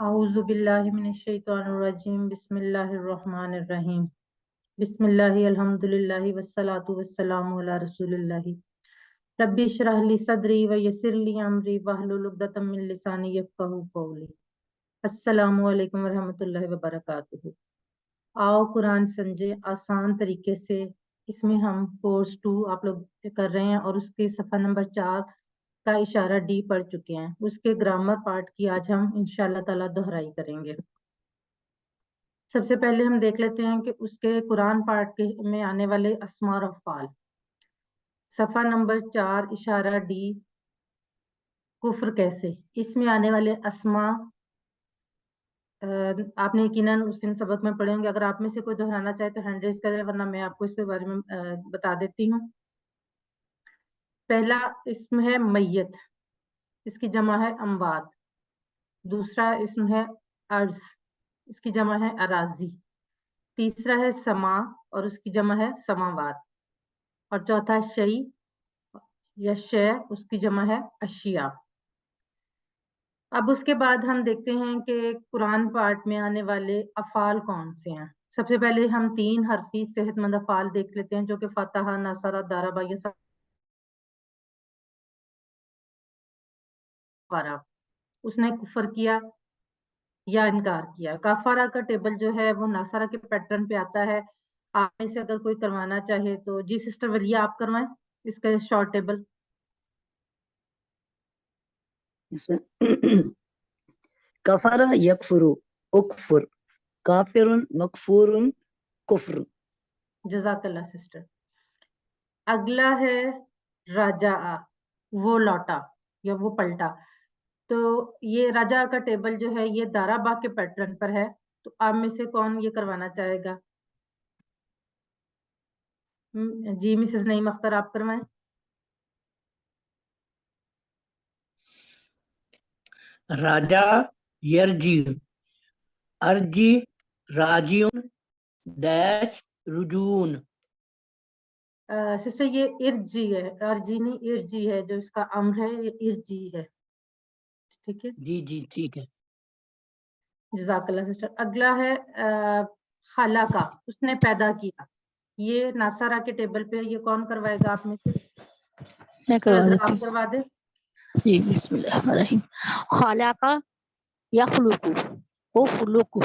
अऊज़ु बिल्लाहि मिनश्शैतानिर्रजीम बिस्मिल्लाहिर्रहमानिर्रहीम बिस्मिल्लाहि अल्हम्दुलिल्लाहि वस्सलातु वस्सलामु अला रसूलिल्लाहि रब्बि इश्रह ली सदरी व यस्सिर ली अमरी वहलुल उक़दतम मिन लिसानी यफ़क़हू क़ौली। अस्सलामु अलैकुम वरहमतुल्लाहि व बरकातुहू। आओ कुरान समझे आसान तरीके से। इसमें हम कोर्स 2 आप लोग कर रहे हैं और उसके सफ़ा नंबर 4 का इशारा डी पढ़ चुके हैं। उसके ग्रामर पार्ट की आज हम इंशाअल्लाह ताला दोहराई करेंगे। सबसे पहले हम देख लेते हैं कि उसके कुरान पार्ट के में आने वाले अस्मा और अफ़आल। सफ़ा नंबर 4 इशारा डी कुफ्र कैसे। इसमें आने वाले अस्मा आपने यकीनन उस दिन सबक में पढ़े होंगे। अगर आप में से कोई दोहराना चाहे तो हैंड रेज करें, वरना मैं आपको इसके बारे में बता देती हूँ। पहला इसम है मैयत, इसकी जमा है अमवात। दूसरा इसम है अर्ज, इसकी जमा है अराजी। तीसरा है समा और उसकी जमा है समावात। और चौथा शई या शय, उसकी जमा है अशिया। अब उसके बाद हम देखते हैं कि कुरान पार्ट में आने वाले अफ़ाल कौन से हैं। सबसे पहले हम 3 हरफी सेहतमंद अफ़ाल देख लेते हैं, जो कि फतहा, नसरा, दारबा ये सब। उसने कुफर किया या इनकार किया। काफारा का टेबल जो है वो नासरा के पैटर्न पे आता है। आप में से अगर कोई करवाना चाहे तो जी सिस्टर वलिया आप करवाएं इसका शॉर्ट टेबल। कफरा यकफुरु उकफुर काफिरुन मकफूरुन कुफ्र। जज़ाकल्लाह सिस्टर। अगला है राजा, वो लौटा या वो पलटा। तो ये राजा का टेबल जो है ये दाराबा के पैटर्न पर है। तो आप में से कौन ये करवाना चाहेगा? जी मिसेस नईम अख्तर आप करवाएं। राजा यरजी अर्जी राजियुन डैश रुजून। सिस्टर ये इर्जी है, अर्जी नहीं इर्जी है, जो इसका अम्र है ये इर्जी है। ठीक है जी जी ठीक है। जज़ाकल्लाह सिस्टर। अगला है खाला का, उसने पैदा किया। ये नासारा के टेबल पे। ये कौन करवाएगा आप में से? मैं करवा देती आप करवा दे जी। बिस्मिल्लाहिर्रहमानिर्रहीम। खालाका यखलुकु वो खुलुक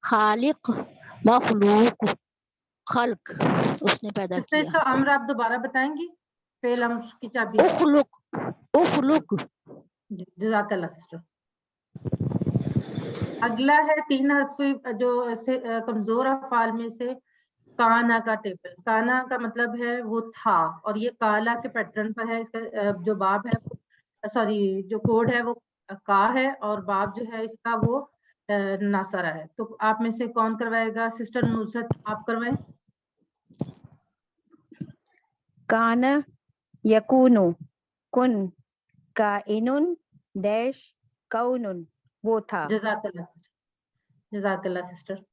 खालिक मखलूक खल्क उसने पैदा सिस्टर। किया। इसका अम्र आप दोबारा बताएंगी? फेल अम्र की चाबी। उखलुक जज़ाकल्लाह सिस्टर। अगला है 3 हरफी जो कमजोर अफ़ाल में से काना का टेबल। काना का मतलब है वो था, और ये काला के पैटर्न पर है। इसका जो बाब है सॉरी जो कोड है वो का है, और बाब जो है इसका वो नासरा है। तो आप में से कौन करवाएगा? सिस्टर नुसरत आप करवाएं। कान यकूनु कुन काइनुन डैश कौनुन वो था। जज़ाकल्लाह सिस्टर। जज़ाकल्लाह सिस्टर।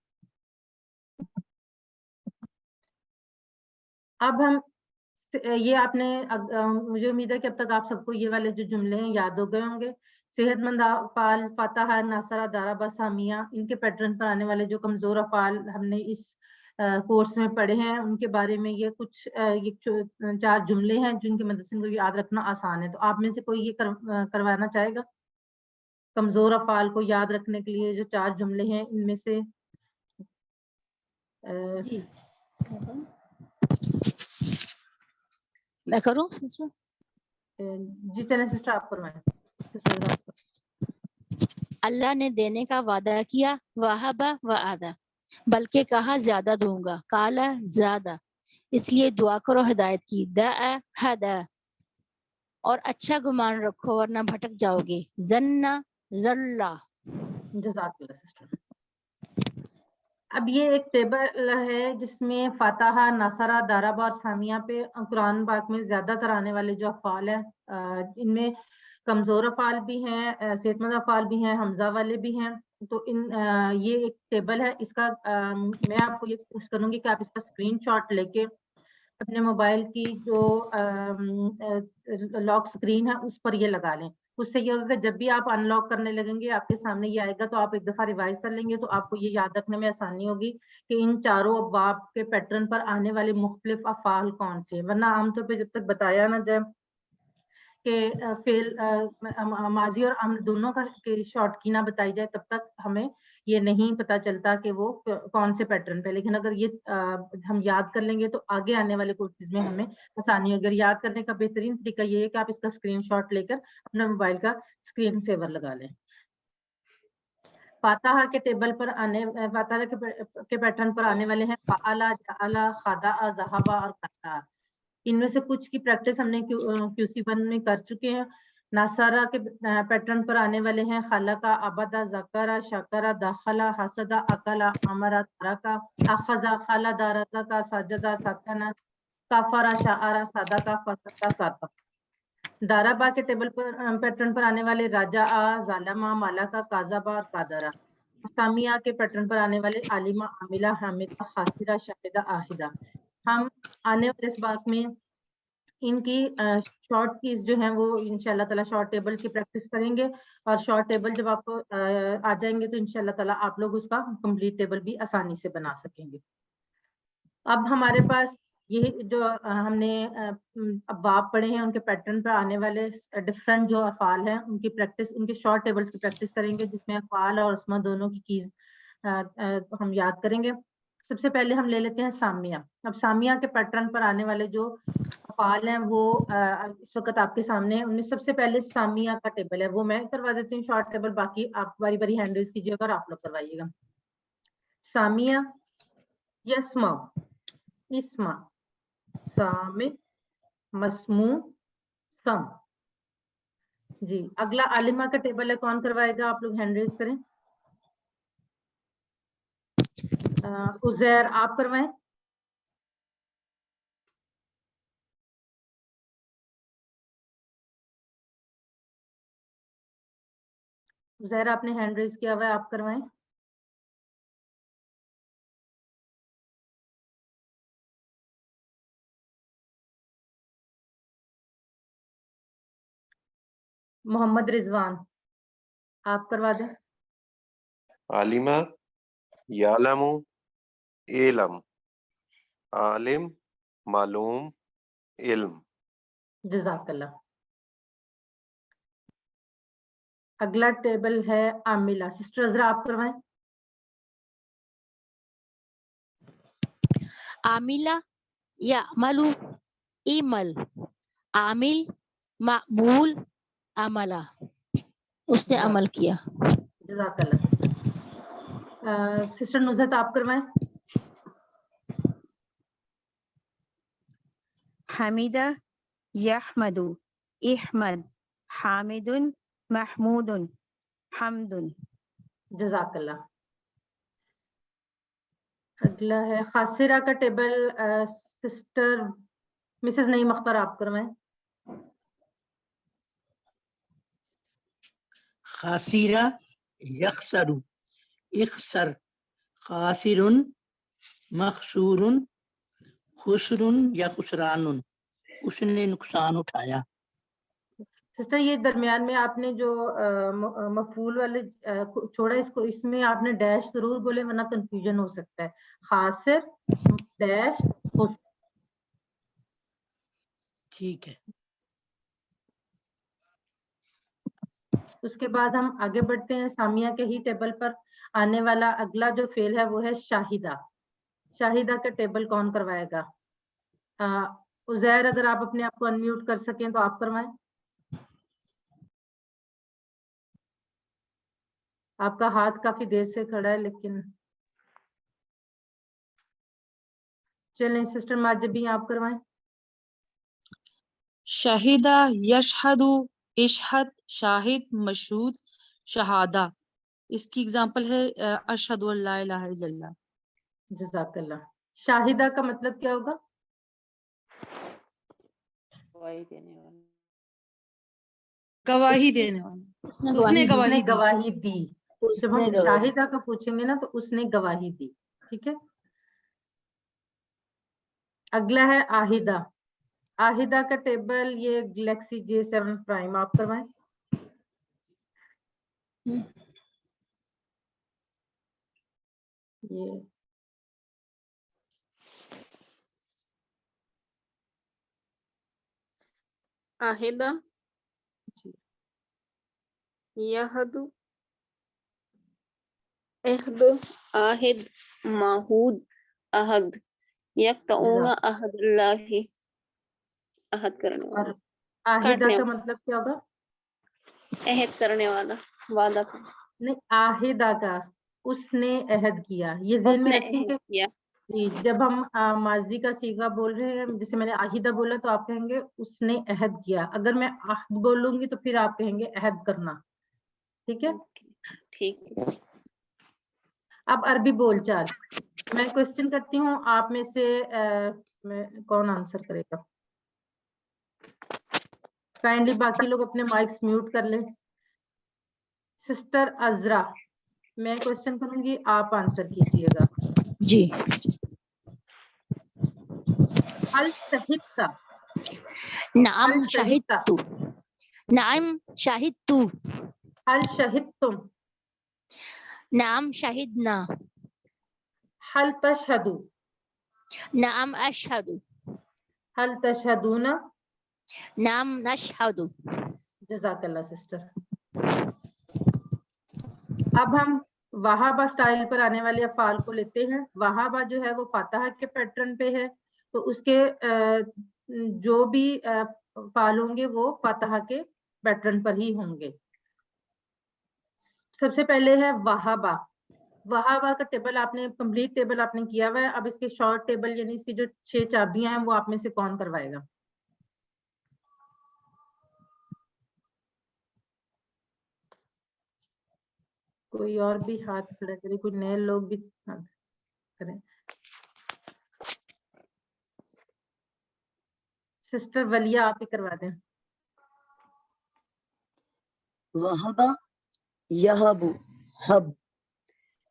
अब हम ये आपने मुझे उम्मीद है कि अब तक आप सबको ये वाले जो जुमले हैं याद हो गए होंगे। सेहतमंद अफ़ाल, फतहा, नसरा, दारबा, सामिया, इनके पैटर्न पर आने वाले जो कमजोर अफ़ाल हमने इस कोर्स में पढ़े हैं, उनके बारे में ये कुछ ये 4 जुमले हैं जिनकी मदद से इनको याद रखना आसान है। तो आप में से कोई ये करवाना चाहेगा? कमजोर अफ़ाल को याद रखने के लिए जो 4 जुमले हैं इनमें से जी मैं करूं सिस्टर? जी चलें सिस्टर आप करवाएं। अल्लाह ने देने का वादा किया, वहाबा व आदा, बल्कि कहा ज्यादा दूंगा, काला ज्यादा, इसलिए दुआ करो हिदायत की, दा हदा, और अच्छा गुमान रखो वरना भटक जाओगे, जन्ना जल्ला। जज़ाकल्लाह सिस्टर। अब ये एक टेबल है जिसमें फतहा, नसरा, दारबा और सामिया पे कुरान पाक में ज्यादातर आने वाले जो अफ़ाल हैं, इनमें कमजोर अफ़ाल भी हैं, सेहतमंद अफ़ाल भी हैं, हमजा वाले भी हैं। तो ये एक टेबल है। इसका मैं आपको ये कोशिश करूंगी कि आप इसका स्क्रीनशॉट लेके اپنے موبائل کی جو لاک اسکرین ہے اس پر یہ لگا لیں. اس سے یہ ہوگا کہ جب بھی آپ ان لاک کرنے لگیں گے آپ کے سامنے یہ آئے گا تو آپ ایک دفعہ ریوائز کر لیں گے تو آپ کو یہ یاد رکھنے میں آسانی ہوگی کہ ان چاروں ابواب کے پیٹرن پر آنے والے مختلف افعال کون سے ہیں. ورنہ عام طور پہ جب تک بتایا نہ جائے کہ فعل ماضی اور امر دونوں کا شارٹ کی نہ بتائی جائے تب تک ہمیں یہ نہیں پتا چلتا کہ وہ کون سے پیٹرن پہ. لیکن اگر یہ ہم یاد کر لیں گے تو آگے آنے والے کورسز میں ہمیں آسانی ہوگی. اگر یاد کرنے کا بہترین طریقہ یہ ہے کہ آپ اس کا اسکرین شاٹ لے کر اپنا موبائل کا اسکرین سیور لگا لیں. فاتحہ کے ٹیبل پر فاتحہ کے پیٹرن پر آنے والے ہیں فعلا، جعلا، خدع، ذہبا اور قطع. ان میں سے کچھ کی پریکٹس ہم نے QC1 میں کر چکے ہیں. ناصرہ کے پیٹرن پر آنے والے ہیں خلقہ، عبدہ، ذکرہ، شکرہ، دخلہ، حسدہ، اکلہ، امرہ، ترکہ، اخذہ، خلدہ، رزقہ، سجدہ، سکنہ، کفرہ، شعرہ، صدقہ، فسقہ، کتب. داربا کے ٹیبل پر پیٹرن پر آنے والے رجعہ، ظلمہ، ملکہ، کاذبہ اور قادرہ. سامیہ کے پیٹرن پر آنے والے عالمہ، عاملہ، حامدہ، خاسرہ، شاہدہ، آہدہ. ہم آنے والے اس بات میں ان کی شارٹ کیز جو ہیں وہ انشاءاللہ تعالیٰ شارٹ ٹیبل کی پریکٹس کریں گے اور شارٹ ٹیبل جب آپ کو آ جائیں گے تو انشاءاللہ تعالیٰ آپ لوگ اس کا کمپلیٹ ٹیبل بھی آسانی سے بنا سکیں گے. اب ہمارے پاس یہ جو ہم نے ابواب پڑھے ہیں ان کے پیٹرن پر آنے والے ڈفرینٹ جو افعال ہیں ان کی پریکٹس، ان کے شارٹ ٹیبلز کی پریکٹس کریں گے جس میں افعال اور اسما دونوں کی کیز ہم یاد کریں گے. سب سے پہلے ہم لے لیتے ہیں سامیہ. اب سامیہ کے پیٹرن پر آنے والے جو افعال ہیں وہ اس وقت آپ کے سامنے ہیں. ان میں سب سے پہلے سامیہ کا ٹیبل ہے وہ میں کروا دیتی ہوں شارٹ ٹیبل، باقی آپ باری باری ہینڈ ریز کیجیے گا اور آپ لوگ کروائیے گا. سامیہ، یسمع، اسمع، سامع، مسموع، سم. جی اگلا عالمہ کا ٹیبل ہے، کون کروائے گا؟ آپ لوگ ہینڈ ریز کریں. عزیر آپ کروائیں. عزیر آپ نے ہینڈ ریز کیا ہوا ہے، آپ کروائیں. محمد رضوان آپ کروا دیں. عالمہ، یعلم، علم، عالم، معلوم، علم. جزاک اللہ. اگلا ٹیبل ہے عاملہ. سسٹر عذرا آپ کروائیں. عاملہ، یعمل، ایمل، عامل، معمول، عملہ، اس نے عمل کیا. جزاک اللہ سسٹر. سسٹر نزہت آپ کروائیں. حمیدہ، یحمد، احمد، حامد، محمود، حمد. جزاک اللہ. اگلا ہے خاسرہ کا ٹیبل. سسٹر مسز نعیم اختر آپ کروائیں. خاسرہ، یخسر، اخسر، خاسر، مخسور، خسر یا خسران، اس نے نقصان اٹھایا. سسٹر یہ درمیان میں آپ نے جو مفعول والے چھوڑا اس میں آپ نے ڈیش ضرور بولے ورنہ کنفیوژن ہو سکتا ہے. خاسر ڈیش خسر. ٹھیک ہے. اس کے بعد ہم آگے بڑھتے ہیں. سامیہ کے ہی ٹیبل پر آنے والا اگلا جو فعل ہے وہ ہے شاہدہ. شاہدہ کا ٹیبل کون کروائے گا؟ عزیر اگر آپ اپنے آپ کو انمیوٹ کر سکیں تو آپ کروائیں. آپ کا ہاتھ کافی دیر سے کھڑا ہے لیکن چلیں سسٹر ماجبی آپ کروائیں. شہیدہ، یشہد، اشہد، شاہد، مشہود، شہادہ. اس کی اگزامپل ہے اشہد ان لا الہ الا اللہ. جزاک اللہ. شاہدہ کا مطلب کیا ہوگا؟ گواہی دینے والا. اس نے گواہی دی. دی. جب ہم شاہدہ کا پوچھیں گے نا تو اس نے گواہی دی. ٹھیک ہے. अगला है आहिदा। आहिदा का टेबल ये गैलेक्सी J7 प्राइम, आप करवाएं। ये आहिदा जी, यहदु अहद आहिद माहूद अहद यक्तऊना अहदुल्लाहि अहद करने और वाला, आहिदा काटने का वाला, मतलब क्या होगा? अहद करने वाला, वादा का, नहीं, आहिदा का उसने अहद किया, ये ज़हन में उसने रखें अहद कि किया। जी, जब हम माजी का सीगा बोल रहे हैं, जैसे मैंने आहिदा बोला तो आप कहेंगे उसने अहद किया, अगर मैं अहद बोलूंगी तो फिर आप कहेंगे अहद करना। ठीक है। ठीक है। अब अरबी बोलचाल, मैं क्वेश्चन करती हूँ, आप में से कौन आंसर करेगा? काइंडली बाकी लोग अपने माइक्स म्यूट कर लें। सिस्टर अजरा, मैं क्वेश्चन करूंगी, आप आंसर कीजिएगा। जी। हल शहीदता, नाम हल शाहिद शहीदता, तू, नाम शाहिद तू, हल शहीदतुम, नाम शाहिद ना, हल तशहदु, नाम अशहदु, हल तशहदूना। नाम नशहदु। जज़ाकल्लाह सिस्टर। अब हम वहाबा स्टाइल पर आने वाले अफ़ाल को लेते हैं। वहाबा जो है वो फातहा के पैटर्न पे है, तो उसके जो भी अफ़ाल होंगे वो फातहा के पैटर्न पर ही होंगे। सबसे पहले है वहाबा। वहाबा का टेबल आपने कंप्लीट टेबल आपने किया हुआ है। अब इसके शॉर्ट टेबल यानी इसकी जो 6 चाबियां हैं वो आप में से कौन करवाएगा? कोई और भी हाथ खड़ा करे, कोई नए लोग भी हाथ करें। सिस्टर वलिया आप ही करवा दें। वहबा यहबु हब,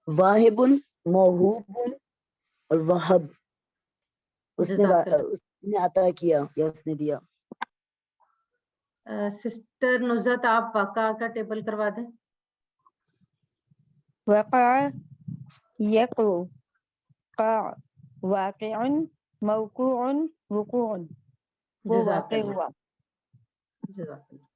वाहिबुन मौहूबुन और वहब उसने अता किया या उसने दिया। सिस्टर नुज़रत आप वाक़ा का टेबल करवा दें। वक़ा यक़उ क़ा वाक़िउन मौक़ूउन वुक़ूउन, वो वाक़े हुआ। जज़ाकल्लाह।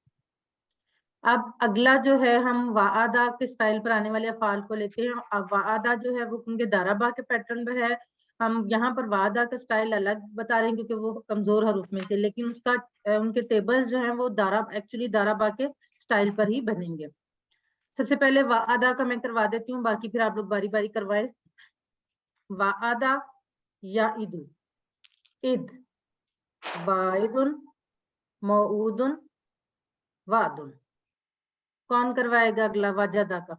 अब अगला जो है हम वादा के स्टाइल पर आने वाले अफ़ाल को लेते हैं। अब वादा जो है वो उनके दाराबा के पैटर्न पर है। हम यहाँ पर वादा का स्टाइल अलग बता रहे हैं क्योंकि वो कमजोर हरूफ में से, लेकिन उसका उनके टेबल्स जो हैं वो एक्चुअली दाराबा के स्टाइल पर ही बनेंगे। सबसे पहले वादा का मैं करवा देती हूँ, बाकी फिर आप लोग बारी बारी करवाए। वादा या इदु, इद, वाइदुन, मऊदुन, वादुन। कौन करवाएगा अगला वाजदा का?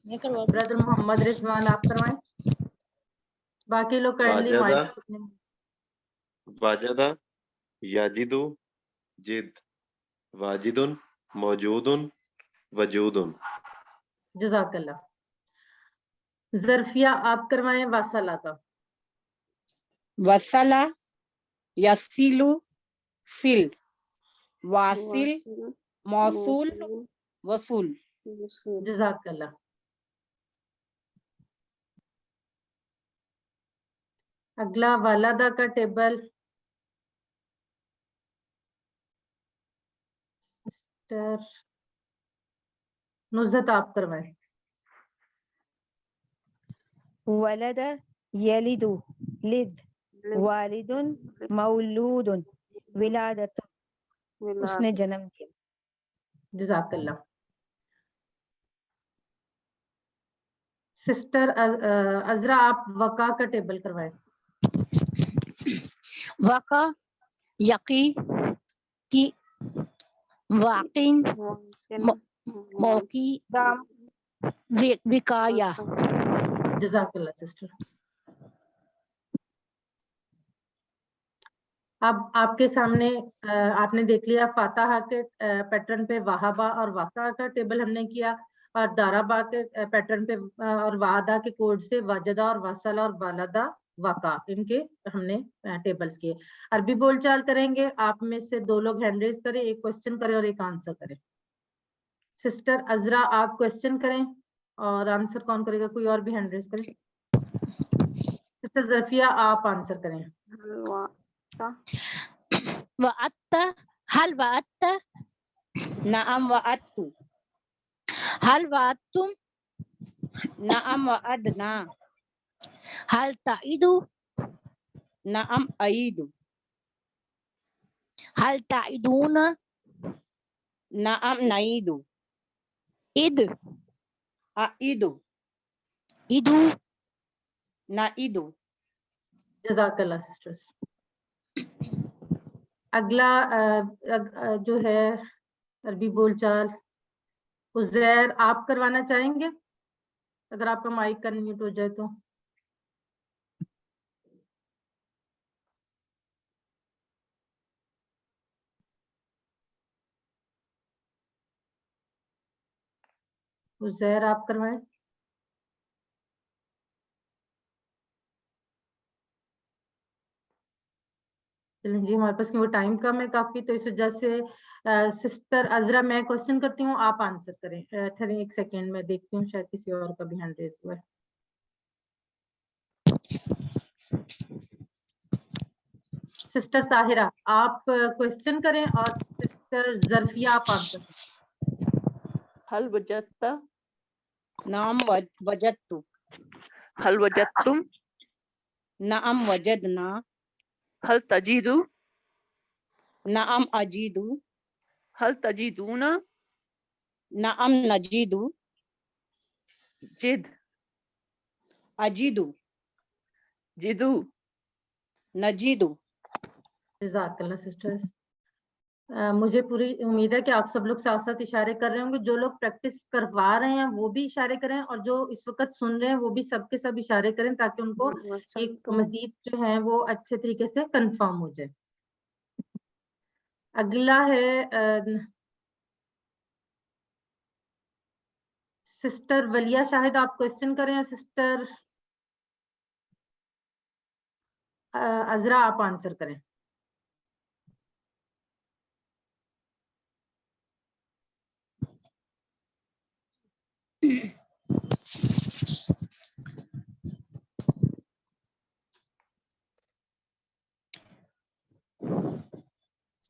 मैं करवा ब्रदर मोहम्मद रिजवान आप करवाएं। बाकी लोग काइंडली वाजदा, माइक। वाजदा, याजिदु, जिद, वाजिदुन, मौजूदुन, वजूदुन। जज़ाकल्लाह। ज़रफिया आप करवाएं वासला का। वसला यसीलु सिल, वासिल मौसूल वसूल। जज़ाकल्लाह। अगला वालदा का टेबल सिस्टर नुज़रत आप करवाएं। वलद यलिदु लिद, वालिदुन मौलूदुन विलादतुन, उसने जन्म दिया। जज़ाकल्लाह। सिस्टर अजरा आप वका का टेबल करवाएं। वाका यकी की, वाकिन मौकी विकाया। जज़ाकल्लाह सिस्टर। अब आपके सामने आपने देख लिया फातहा के पैटर्न पे वहाबा और वाका का टेबल हमने किया। اور دارابا کے پیٹرن پہ اور وعدہ کے کوڈ سے وجدہ اور وصلہ اور والدہ وقع ان کے ہم نے ٹیبلز کیے. عربی بول چال کریں گے. آپ میں سے 2 لوگ ہینڈ ریز کریں, ایک کوشچن کریں اور ایک آنسر کریں. سسٹر عذرا آپ کوشچن کریں اور آنسر کون کرے گا؟ کوئی اور بھی ہینڈ ریز کریں. سسٹر ظرفیہ آپ آنسر کریں. وعدت هل وعدت نعم وعدت. هل وعدتم نعم وعدنا. هل تعيد نعم أعيد. هل تعيدون نعم نعيد. إد أعيد. إدو نعيد. جزاک اللہ سسٹرز. اگلا جو ہے عربی بول چال عزیر آپ کروانا چاہیں گے اگر آپ کا مائک انمیوٹ ہو جائے تو. عزیر آپ کروائیں. چلیں جی, ہمارے پاس وہ ٹائم کم ہے کافی, تو اس وجہ سے سسٹر عذرا میں کوشچن کرتی ہوں, آپ آنسر کریں. ٹھہریں ایک سیکنڈ میں دیکھتی ہوں شاید کسی اور کا بھی ہینڈ ریز ہوا ہے. سسٹر طاہرہ آپ کوشچن کریں اور سسٹر ظرفیہ آپ آنسر کریں. هل وجدت نعم وجدت. هل وجدتم نعم وجدنا. هل تجد نعم أجيد. هل تجدون نعم نجيد. جد أجيد. جدو نجيد. جزاک اللہ سسٹرز. مجھے پوری امید ہے کہ آپ سب لوگ ساتھ ساتھ اشارے کر رہے ہوں گے. جو لوگ پریکٹس کروا رہے ہیں وہ بھی اشارے کریں, اور جو اس وقت سن رہے ہیں وہ بھی سب کے سب اشارے کریں تاکہ ان کو ایک مزید جو ہے وہ اچھے طریقے سے کنفرم ہو جائے. اگلا ہے سسٹر ولیہ شاہد آپ کوشچن کریں, اور سسٹر عذرا آپ آنسر کریں.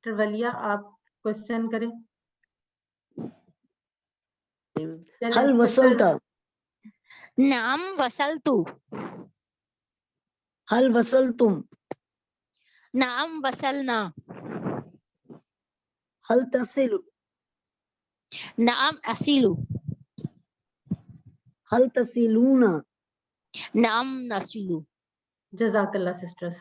سسٹر ولیہ آپ کوشچن کریں. هل وصلت نعم وصلت هل وصلتم نعم وصلنا هل تصل نعم أصل هل تصلون نعم نصل. جزاک اللہ سسٹرز.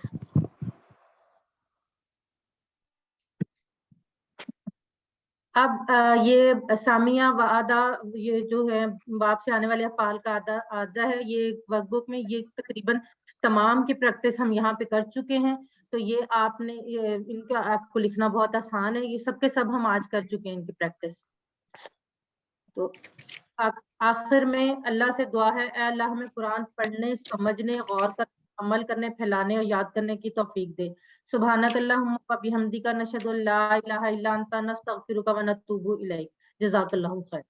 اب یہ سامیہ وعدہ یہ جو ہے باب سے آنے والے افعال کا آدھا ہے. یہ ورک بک میں یہ تقریباً تمام کی پریکٹس ہم یہاں پہ کر چکے ہیں, تو یہ آپ نے ان کا آپ کو لکھنا بہت آسان ہے. یہ سب کے سب ہم آج کر چکے ہیں ان کی پریکٹس. تو آخر میں اللہ سے دعا ہے, اے اللہ ہمیں قرآن پڑھنے, سمجھنے, غور کرنے, عمل کرنے, پھیلانے اور یاد کرنے کی توفیق دے. سبحانک اللہم و بحمدک نشہد ان لا الہ الا انت نستغفرک و نتوب الیک. جزاک اللہ خیر.